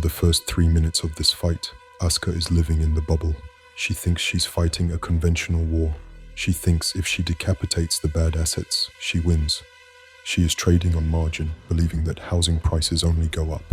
the first 3 minutes of this fight, Asuka is living in the bubble. She thinks she's fighting a conventional war. She thinks if she decapitates the bad assets, she wins. She is trading on margin, believing that housing prices only go up.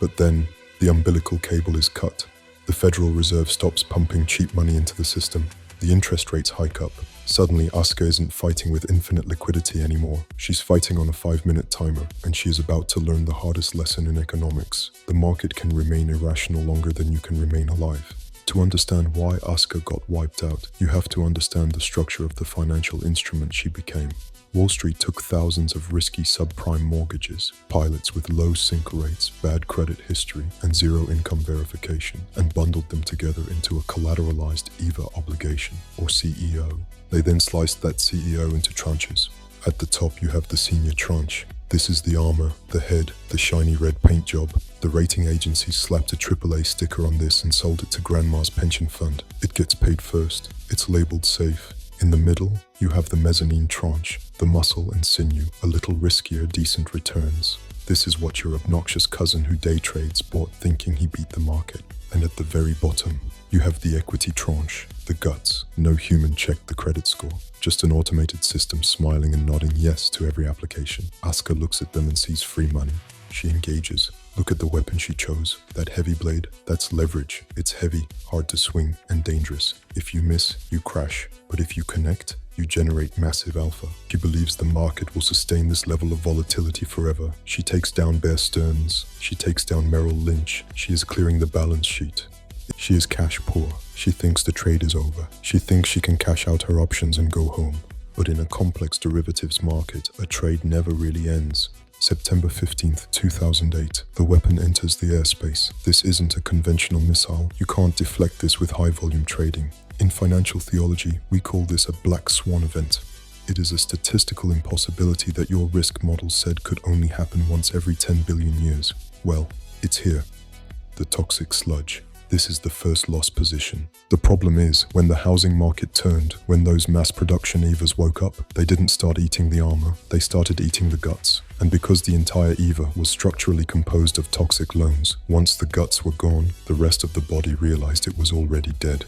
But then, the umbilical cable is cut. The Federal Reserve stops pumping cheap money into the system. The interest rates hike up. Suddenly, Asuka isn't fighting with infinite liquidity anymore. She's fighting on a 5-minute timer, and she is about to learn the hardest lesson in economics. The market can remain irrational longer than you can remain alive. To understand why Asuka got wiped out, you have to understand the structure of the financial instrument she became. Wall Street took thousands of risky subprime mortgages, pilots with low sink rates, bad credit history, and zero income verification, and bundled them together into a collateralized EVA obligation, or CEO. They then sliced that CEO into tranches. At the top you have the senior tranche. This is the armor, the head, the shiny red paint job. The rating agency slapped a AAA sticker on this and sold it to Grandma's pension fund. It gets paid first. It's labeled safe. In the middle, you have the mezzanine tranche, the muscle and sinew, a little riskier, decent returns. This is what your obnoxious cousin who day trades bought thinking he beat the market. And at the very bottom, you have the equity tranche, the guts. No human checked the credit score. Just an automated system smiling and nodding yes to every application. Asuka looks at them and sees free money. She engages. Look at the weapon she chose. That heavy blade, that's leverage. It's heavy, hard to swing, and dangerous. If you miss, you crash. But if you connect, you generate massive alpha. She believes the market will sustain this level of volatility forever. She takes down Bear Stearns. She takes down Merrill Lynch. She is clearing the balance sheet. She is cash poor. She thinks the trade is over. She thinks she can cash out her options and go home. But in a complex derivatives market, a trade never really ends. September 15th, 2008. The weapon enters the airspace. This isn't a conventional missile. You can't deflect this with high-volume trading. In financial theology, we call this a black swan event. It is a statistical impossibility that your risk model said could only happen once every 10 billion years. Well, it's here. The toxic sludge. This is the first loss position. The problem is, when the housing market turned, when those mass production EVAs woke up, they didn't start eating the armor, they started eating the guts. And because the entire EVA was structurally composed of toxic loans, once the guts were gone, the rest of the body realized it was already dead.